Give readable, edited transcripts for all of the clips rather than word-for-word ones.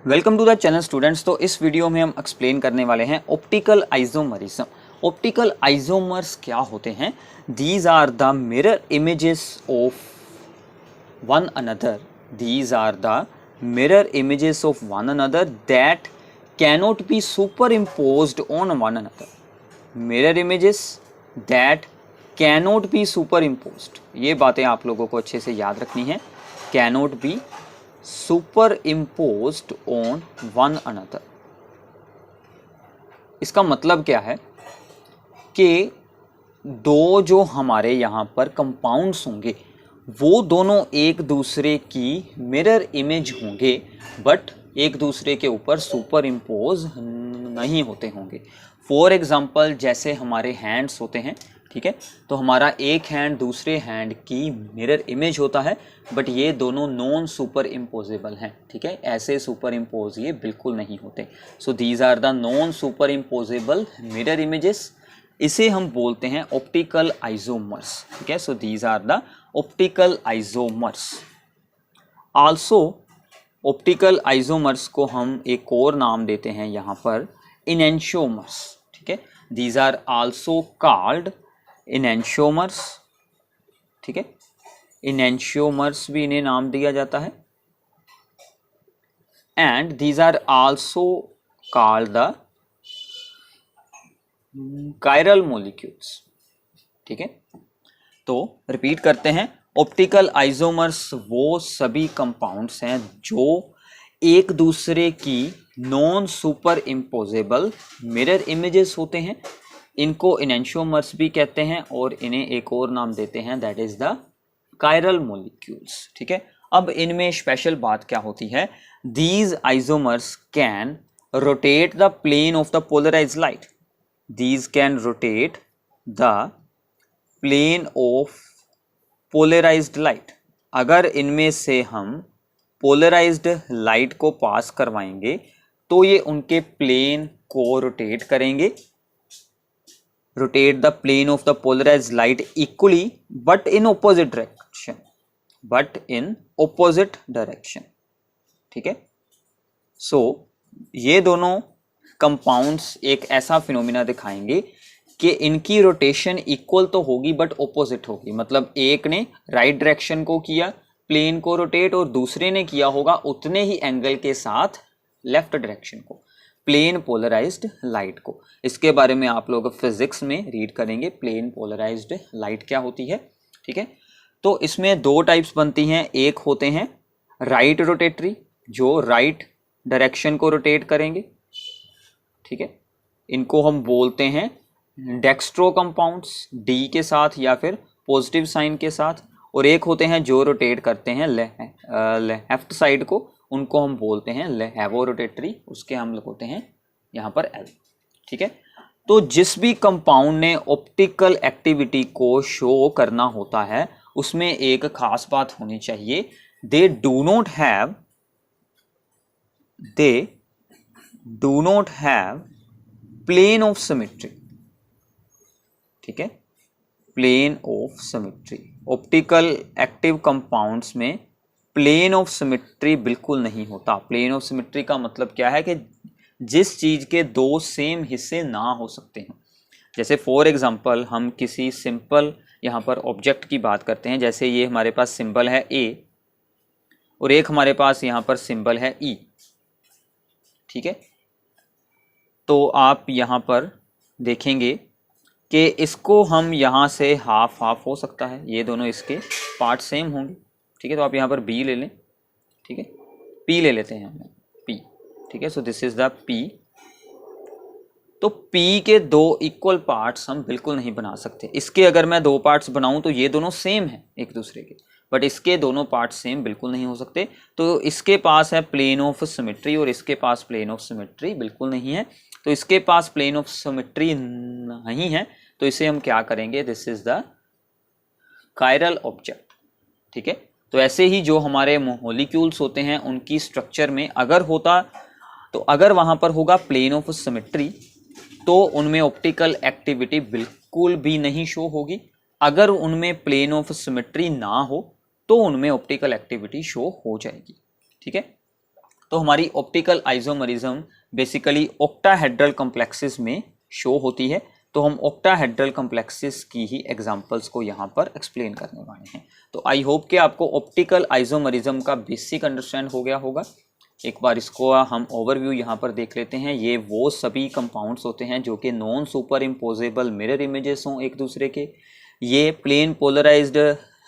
Welcome to the channel students. तो इस video में हम एक्सप्लेन करने वाले हैं ऑप्टिकल आइसोमरिज्म। ऑप्टिकल आइसोमर्स क्या होते हैं? These are the mirror images of one another. These are the mirror images of one another that cannot be superimposed on one another. Mirror images that cannot be superimposed, ये बातें आप लोगों को अच्छे से याद रखनी है। Cannot be superimposed on one another. इसका मतलब क्या है कि दो जो हमारे यहाँ पर कंपाउंड्स होंगे वो दोनों एक दूसरे की मिरर इमेज होंगे, बट एक दूसरे के ऊपर सुपर इम्पोज नहीं होते होंगे। फॉर एग्जाम्पल, जैसे हमारे हैंड्स होते हैं, ठीक है, तो हमारा एक हैंड दूसरे हैंड की मिरर इमेज होता है, बट ये दोनों नॉन सुपर इम्पोजेबल हैं, ठीक है। ऐसे सुपर इम्पोज ये बिल्कुल नहीं होते। So these are the non superimposable mirror images. इसे हम बोलते हैं ऑप्टिकल आइसोमर्स, ठीक है। So these are the optical isomers. Also optical isomers को हम एक और नाम देते हैं यहाँ पर इनेंशियोमर्स, ठीक है। These are also called enantiomers, ठीक है। इनेंशियोमर्स भी इन्हें नाम दिया जाता है। And these are also called the chiral molecules, ठीक है। तो रिपीट करते हैं, ऑप्टिकल आइसोमर्स वो सभी कंपाउंड्स हैं जो एक दूसरे की non superimposable mirror images होते हैं। इनको इनेंशियोमर्स भी कहते हैं और इन्हें एक और नाम देते हैं, that is the chiral molecules, ठीक है। अब इनमें स्पेशल बात क्या होती है? These isomers can rotate the plane of the polarized light. These can rotate the plane of polarized light. अगर इनमें से हम पोलराइज्ड लाइट को पास करवाएंगे तो ये उनके प्लेन को रोटेट करेंगे। Rotate the plane of the polarized light equally but in opposite direction, but in opposite direction, ठीक है। सो ये दोनों कंपाउंड्स एक ऐसा फिनोमिना दिखाएंगे कि इनकी रोटेशन इक्वल तो होगी बट ऑपोजिट होगी। मतलब एक ने राइट डायरेक्शन को किया प्लेन को रोटेट और दूसरे ने किया होगा उतने ही एंगल के साथ लेफ्ट डायरेक्शन को, प्लेन पोलराइज्ड लाइट को। इसके बारे में आप लोग फिजिक्स में रीड करेंगे, प्लेन पोलराइज्ड लाइट क्या होती है, ठीक है। तो इसमें दो टाइप्स बनती हैं। एक होते हैं राइट रोटेटरी, जो राइट डायरेक्शन को रोटेट करेंगे, ठीक है। इनको हम बोलते हैं डेक्स्ट्रो कंपाउंड्स, डी के साथ या फिर पॉजिटिव साइन के साथ। और एक होते हैं जो रोटेट करते हैं लेफ्ट साइड को, उनको हम बोलते हैं लेवो रोटेटरी, उसके हम होते हैं यहाँ पर एल, ठीक है। तो जिस भी कंपाउंड ने ऑप्टिकल एक्टिविटी को शो करना होता है उसमें एक खास बात होनी चाहिए, they do not have plane of symmetry, ठीक है, plane of symmetry. Optical active compounds में प्लेन ऑफ सिमेट्री बिल्कुल नहीं होता। प्लेन ऑफ सिमेट्री का मतलब क्या है कि जिस चीज के दो सेम हिस्से ना हो सकते हैं। जैसे फॉर एग्जांपल हम किसी सिंपल यहाँ पर ऑब्जेक्ट की बात करते हैं, जैसे ये हमारे पास सिंबल है ए और एक हमारे पास यहाँ पर सिंबल है ई, ठीक है। तो आप यहाँ पर देखेंगे कि इसको हम यहाँ से हाफ हाफ हो सकता है, ये दोनों इसके पार्ट सेम होंगे, ठीक है। तो आप यहाँ पर बी ले लें, ठीक है, पी ले लेते हैं हम पी, ठीक है। So this is the P. तो पी के दो इक्वल पार्ट्स हम बिल्कुल नहीं बना सकते। इसके अगर मैं दो पार्ट्स बनाऊं तो ये दोनों सेम हैं एक दूसरे के, बट इसके दोनों पार्ट्स सेम बिल्कुल नहीं हो सकते। तो इसके पास है प्लेन ऑफ सिमेट्री और इसके पास प्लेन ऑफ सिमेट्री बिल्कुल नहीं है। तो इसके पास प्लेन ऑफ सिमेट्री नहीं है, तो इसे हम क्या करेंगे, this is the chiral object, ठीक है। तो ऐसे ही जो हमारे मॉलिक्यूल्स होते हैं उनकी स्ट्रक्चर में अगर होता, तो अगर वहां पर होगा प्लेन ऑफ सिमेट्री तो उनमें ऑप्टिकल एक्टिविटी बिल्कुल भी नहीं शो होगी। अगर उनमें प्लेन ऑफ सिमेट्री ना हो तो उनमें ऑप्टिकल एक्टिविटी शो हो जाएगी, ठीक है। तो हमारी optical isomerism basically octahedral complexes में शो होती है। तो हम ऑक्टाहेड्रल कॉम्प्लेक्सेस की ही एग्जांपल्स को यहाँ पर एक्सप्लेन करने वाले हैं। तो आई होप कि आपको ऑप्टिकल आइसोमरिज्म का बेसिक अंडरस्टैंड हो गया होगा। एक बार इसको हम ओवरव्यू यहाँ पर देख लेते हैं। ये वो सभी कंपाउंड्स होते हैं जो कि non superimposable mirror images हों एक दूसरे के। ये प्लेन पोलराइज्ड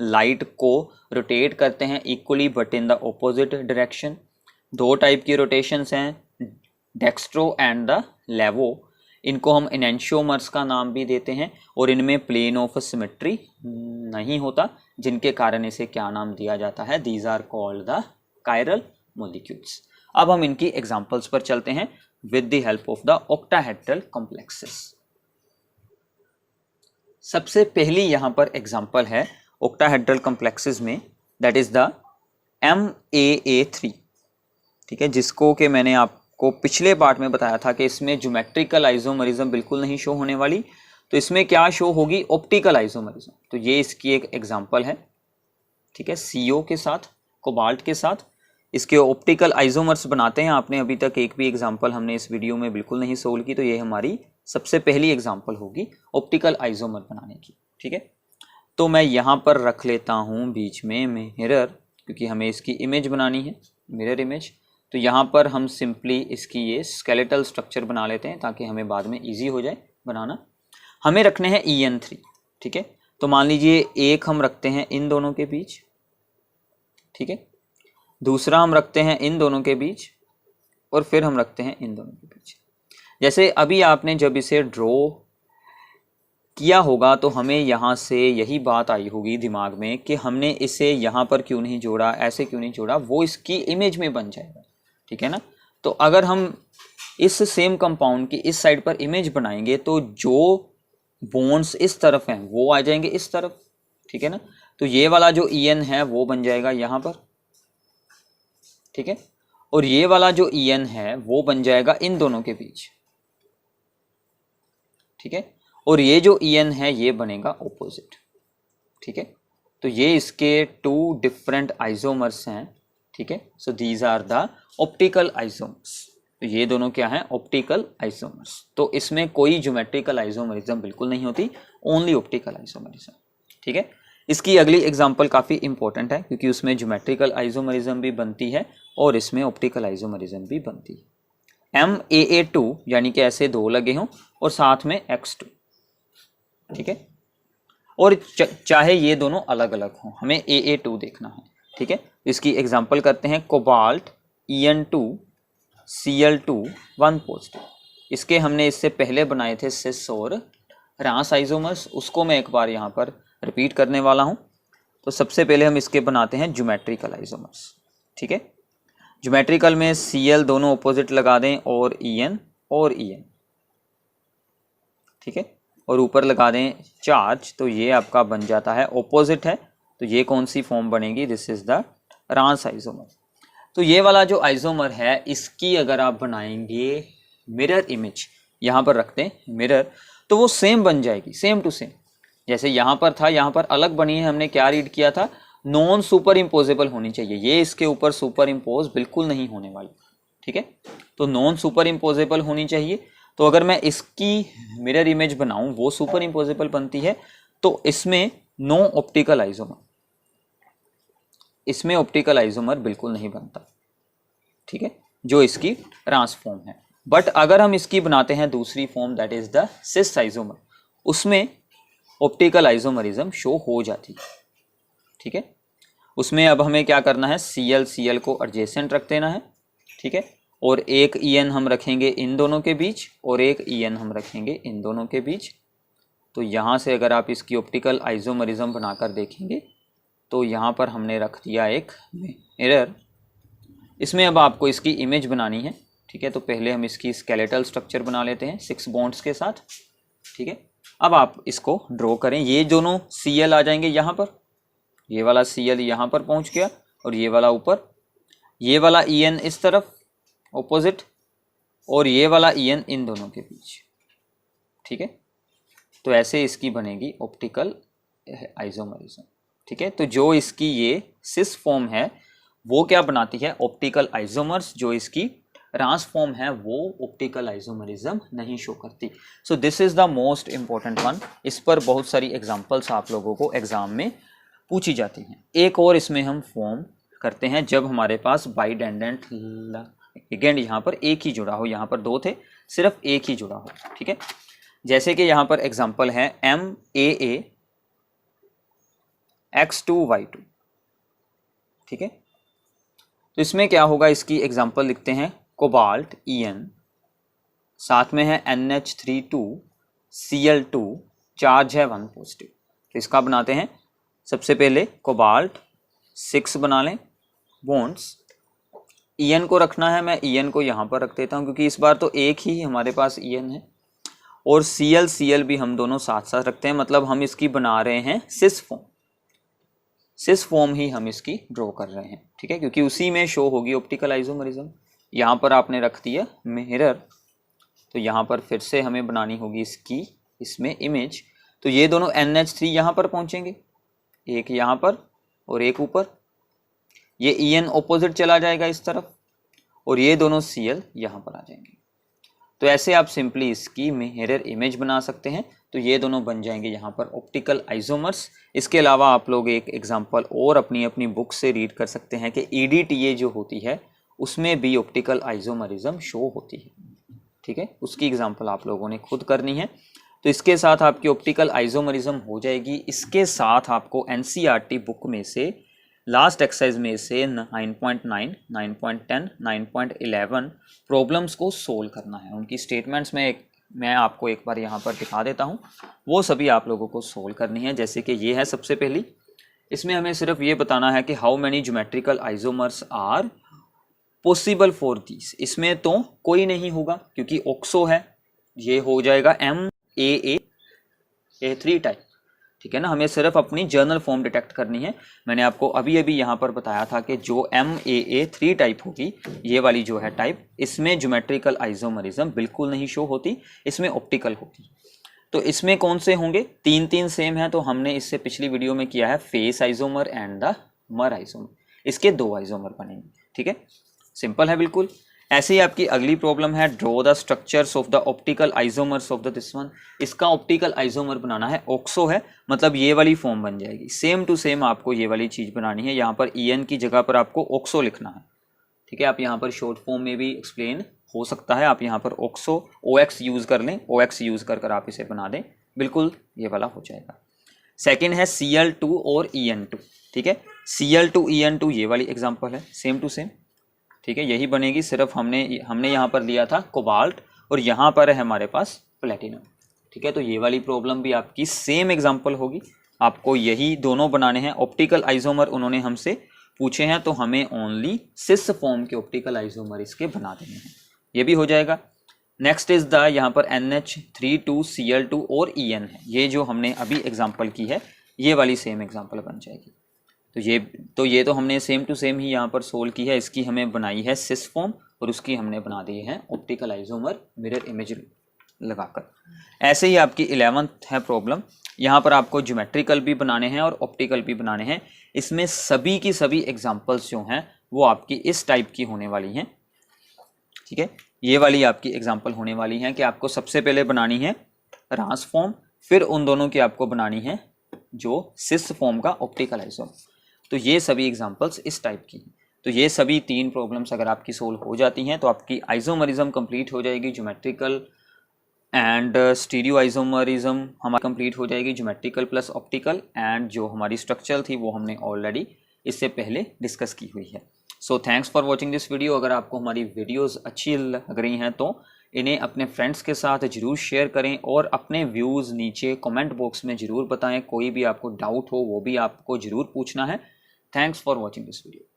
लाइट को रोटेट करते हैं equally but in the opposite direction. दो टाइप की रोटेशंस हैं, डेक्स्ट्रो एंड द लेवो। इनको हम एनेंशियोमर्स का नाम भी देते हैं और इनमें प्लेन ऑफ सिमेट्री नहीं होता, जिनके कारण इसे क्या नाम दिया जाता है, these are called the chiral molecules. अब हम इनकी एग्जांपल्स पर चलते हैं with the help of the octahedral complexes. सबसे पहली यहाँ पर एग्जांपल है ऑक्टाहेड्रल कॉम्प्लेक्सेस में, दैट इज द MAA3, ठीक है, जिसको कि मैंने आपको पिछले पार्ट में बताया था कि इसमें ज्योमेट्रिकल आइसोमरिज्म बिल्कुल नहीं शो होने वाली, तो इसमें क्या शो होगी, ऑप्टिकल आइसोमरिज्म। तो ये इसकी एक एग्जांपल है, ठीक है, CO के साथ, कोबाल्ट के साथ इसके ऑप्टिकल आइसोमर्स बनाते हैं। आपने अभी तक एक भी एग्जांपल हमने इस वीडियो में बिल्कुल नहीं सोल्व की, तो ये हमारी सबसे पहली एग्जांपल होगी ऑप्टिकल आइसोमर बनाने की, ठीक है। तो मैं यहाँ पर रख लेता हूँ बीच में मिरर, क्योंकि हमें इसकी इमेज बनानी है, मिरर इमेज। तो यहाँ पर हम सिंपली इसकी ये स्केलेटल स्ट्रक्चर बना लेते हैं ताकि हमें बाद में ईजी हो जाए बनाना। हमें रखने हैं EN3, ठीक है। तो मान लीजिए एक हम रखते हैं इन दोनों के बीच, ठीक है, दूसरा हम रखते हैं इन दोनों के बीच, और फिर हम रखते हैं इन दोनों के बीच। जैसे अभी आपने जब इसे ड्रॉ किया होगा तो हमें यहाँ से यही बात आई होगी दिमाग में कि हमने इसे यहाँ पर क्यों नहीं जोड़ा, ऐसे क्यों नहीं जोड़ा, वो इसकी इमेज में बन जाएगा, ठीक है ना। तो अगर हम इस सेम कंपाउंड की इस साइड पर इमेज बनाएंगे तो जो बॉन्ड्स इस तरफ हैं वो आ जाएंगे इस तरफ, ठीक है ना। तो ये वाला जो EN है वो बन जाएगा यहाँ पर, ठीक है, और ये वाला जो EN है वो बन जाएगा इन दोनों के बीच, ठीक है, और ये जो EN है ये बनेगा ऑपोजिट, ठीक है। तो ये इसके टू डिफरेंट आइसोमर्स हैं, ठीक है। So these are the optical isomers. तो ये दोनों क्या हैं, ऑप्टिकल आइसोमर्स। तो इसमें कोई ज्योमेट्रिकल आइसोमरिज्म बिल्कुल नहीं होती, ओनली ऑप्टिकल आइसोमरिज्म, ठीक है। इसकी अगली एग्जांपल काफ़ी इंपॉर्टेंट है क्योंकि उसमें ज्योमेट्रिकल आइसोमरिज्म भी बनती है और इसमें ऑप्टिकल आइसोमरिज्म भी बनती है। MAA2 यानी कि ऐसे दो लगे हों और साथ में X2, ठीक है, और चाहे ये दोनों अलग अलग हों, हमें AA2 देखना है, ठीक है। इसकी एग्जांपल करते हैं कोबाल्ट EN2 Cl2 1 पॉजिटिव। इसके हमने इससे पहले बनाए थे सिस और रास आइसोमर्स, उसको मैं एक बार यहाँ पर रिपीट करने वाला हूँ। तो सबसे पहले हम इसके बनाते हैं ज्योमेट्रिकल आइसोमर्स, ठीक है। ज्योमेट्रिकल में Cl दोनों ऑपोजिट लगा दें और EN और EN, ठीक है, और ऊपर लगा दें चार्ज, तो ये आपका बन जाता है ऑपोजिट है। तो ये कौन सी फॉर्म बनेगी, this is the trans isomer. तो ये वाला जो आइसोमर है इसकी अगर आप बनाएंगे मिरर इमेज, यहाँ पर रखते हैं मिरर, तो वो सेम बन जाएगी, सेम टू सेम। जैसे यहाँ पर था, यहाँ पर अलग बनी है, हमने क्या रीड किया था, नॉन सुपर इम्पोजेबल होनी चाहिए, ये इसके ऊपर सुपर इम्पोज बिल्कुल नहीं होने वाली, ठीक है। तो नॉन सुपर इम्पोजेबल होनी चाहिए। तो अगर मैं इसकी मिरर इमेज बनाऊं वो सुपर इम्पोजेबल बनती है, तो इसमें नो ऑप्टिकल आइसोमर, इसमें ऑप्टिकल आइसोमर बिल्कुल नहीं बनता, ठीक है, जो इसकी ट्रांसफॉर्म है। बट अगर हम इसकी बनाते हैं दूसरी form, that is the cis isomer, उसमें ऑप्टिकल आइसोमरिज्म शो हो जाती है, ठीक है। उसमें अब हमें क्या करना है, Cl को एडजेसेंट रख देना है, ठीक है, और एक EN हम रखेंगे इन दोनों के बीच और एक EN हम रखेंगे इन दोनों के बीच। तो यहाँ से अगर आप इसकी ऑप्टिकल आइसोमरिज्म बनाकर देखेंगे तो यहाँ पर हमने रख दिया एक मिरर। इसमें अब आपको इसकी इमेज बनानी है, ठीक है। तो पहले हम इसकी स्केलेटल स्ट्रक्चर बना लेते हैं 6 बॉन्ड्स के साथ, ठीक है। अब आप इसको ड्रॉ करें, ये दोनों Cl आ जाएंगे यहाँ पर, ये वाला Cl यहाँ पर पहुँच गया और ये वाला ऊपर, ये वाला EN इस तरफ ऑपोजिट और ये वाला EN इन दोनों के बीच, ठीक है। तो ऐसे इसकी बनेगी ऑप्टिकल आइसोमरिज्म, ठीक है। तो जो इसकी ये सिस फॉर्म है वो क्या बनाती है, ऑप्टिकल आइसोमर्स, जो इसकी ट्रांसफॉर्म है वो ऑप्टिकल आइसोमरिज्म नहीं शो करती। So this is the most important one. इस पर बहुत सारी एग्जांपल्स आप लोगों को एग्जाम में पूछी जाती हैं। एक और इसमें हम फॉर्म करते हैं जब हमारे पास बाइडेंडेंट लिगेंड यहाँ पर एक ही जुड़ा हो, यहाँ पर दो थे, सिर्फ एक ही जुड़ा हो, ठीक है। जैसे कि यहाँ पर एग्जांपल है MAA X2Y2, ठीक है। तो इसमें क्या होगा, इसकी एग्जांपल लिखते हैं, कोबाल्ट EN, साथ में है NH32 Cl2, चार्ज है 1 पॉजिटिव। तो इसका बनाते हैं, सबसे पहले कोबाल्ट 6 बना लें बॉन्ड्स, EN को रखना है, मैं EN को यहाँ पर रख देता हूँ क्योंकि इस बार तो एक ही हमारे पास EN है, और Cl भी हम दोनों साथ साथ रखते हैं, मतलब हम इसकी बना रहे हैं सिस फॉर्म, सिस फॉर्म ही हम इसकी ड्रॉ कर रहे हैं, ठीक है, क्योंकि उसी में शो होगी ऑप्टिकल आइसोमरिज्म। यहाँ पर आपने रख दिया मिरर, तो यहाँ पर फिर से हमें बनानी होगी इसकी इसमें इमेज। तो ये दोनों NH3 यहाँ पर पहुँचेंगे, एक यहाँ पर और एक ऊपर, ये EN ऑपोजिट चला जाएगा इस तरफ, और ये दोनों Cl यहाँ पर आ जाएंगे। तो ऐसे आप सिंपली इसकी मिरर इमेज बना सकते हैं। तो ये दोनों बन जाएंगे यहाँ पर ऑप्टिकल आइसोमर्स। इसके अलावा आप लोग एक एग्जांपल और अपनी अपनी बुक से रीड कर सकते हैं कि EDTA जो होती है उसमें भी ऑप्टिकल आइसोमरिज्म शो होती है, ठीक है, उसकी एग्जांपल आप लोगों ने खुद करनी है। तो इसके साथ आपकी ऑप्टिकल आइसोमरिज्म हो जाएगी। इसके साथ आपको NCERT बुक में से लास्ट एक्सरसाइज में से 9.9, 9.10, 9.11 प्रॉब्लम्स को सोल्व करना है। उनकी स्टेटमेंट्स में मैं आपको एक बार यहाँ पर दिखा देता हूँ, वो सभी आप लोगों को सोल्व करनी है। जैसे कि ये है सबसे पहली, इसमें हमें सिर्फ ये बताना है कि how many geometrical isomers are possible for this. इसमें तो कोई नहीं होगा क्योंकि ऑक्सो है, ये हो जाएगा MAA3 टाइप, ठीक है ना। हमें सिर्फ अपनी जर्नल फॉर्म डिटेक्ट करनी है। मैंने आपको अभी अभी यहाँ पर बताया था कि जो MAA3 टाइप होगी, ये वाली जो है टाइप, इसमें ज्योमेट्रिकल आइसोमरिज्म बिल्कुल नहीं शो होती, इसमें ऑप्टिकल होती। तो इसमें कौन से होंगे, तीन सेम है। तो हमने इससे पिछली वीडियो में किया है फेस आइसोमर एंड द मर आइसोमर, इसके 2 आइसोमर बनेंगे, ठीक है, सिंपल है बिल्कुल। ऐसे ही आपकी अगली प्रॉब्लम है, draw the structures of the optical isomers of the this one. इसका ऑप्टिकल आइसोमर बनाना है, ऑक्सो है, मतलब ये वाली फॉर्म बन जाएगी। सेम टू सेम आपको ये वाली चीज बनानी है। यहाँ पर EN की जगह पर आपको ऑक्सो लिखना है, ठीक है। आप यहाँ पर शॉर्ट फॉर्म में भी एक्सप्लेन हो सकता है, आप यहाँ पर ऑक्सो OX यूज कर लें, OX यूज कर आप इसे बना दें, बिल्कुल ये वाला हो जाएगा। सेकेंड है Cl2 और EN2, ठीक है, Cl2 EN2 ये वाली एग्जाम्पल है, सेम टू सेम, ठीक है, यही बनेगी। सिर्फ हमने यहाँ पर लिया था कोबाल्ट और यहाँ पर है हमारे पास प्लेटिनम, ठीक है। तो ये वाली प्रॉब्लम भी आपकी सेम एग्जांपल होगी, आपको यही दोनों बनाने हैं। ऑप्टिकल आइसोमर उन्होंने हमसे पूछे हैं, तो हमें ओनली सिस फॉर्म के ऑप्टिकल आइसोमर इसके बना देने हैं, ये भी हो जाएगा। नेक्स्ट इज द, यहाँ पर NH32 Cl2 और EN है, ये जो हमने अभी एग्जाम्पल की है, ये वाली सेम एग्जाम्पल बन जाएगी। तो ये तो हमने सेम टू सेम ही यहाँ पर सोल्व की है। इसकी हमें बनाई है सिस फॉर्म और उसकी हमने बना दी है ऑप्टिकल आइसोमर मिरर इमेज लगाकर। ऐसे ही आपकी 11th है प्रॉब्लम, यहाँ पर आपको ज्योमेट्रिकल भी बनाने हैं और ऑप्टिकल भी बनाने हैं। इसमें सभी की सभी एग्जाम्पल्स जो हैं वो आपकी इस टाइप की होने वाली हैं, ठीक है। ये वाली आपकी एग्जाम्पल होने वाली है कि आपको सबसे पहले बनानी है ट्रांसफॉर्म, फिर उन दोनों की आपको बनानी है जो सिस फॉर्म का ऑप्टिकल आइसोमर। तो ये सभी एग्जांपल्स इस टाइप की। तो ये सभी 3 प्रॉब्लम्स अगर आपकी सोल्व हो जाती हैं तो आपकी आइसोमरिज्म कंप्लीट हो जाएगी, ज्योमेट्रिकल एंड स्टीरियो आइसोमरिज्म हमारी कंप्लीट हो जाएगी, ज्योमेट्रिकल प्लस ऑप्टिकल, एंड जो हमारी स्ट्रक्चर थी वो हमने ऑलरेडी इससे पहले डिस्कस की हुई है। So thanks for watching this video. अगर आपको हमारी वीडियोज़ अच्छी लग रही हैं तो इन्हें अपने फ्रेंड्स के साथ ज़रूर शेयर करें और अपने व्यूज़ नीचे कमेंट बॉक्स में ज़रूर बताएं। कोई भी आपको डाउट हो वो भी आपको ज़रूर पूछना है। Thanks for watching this video.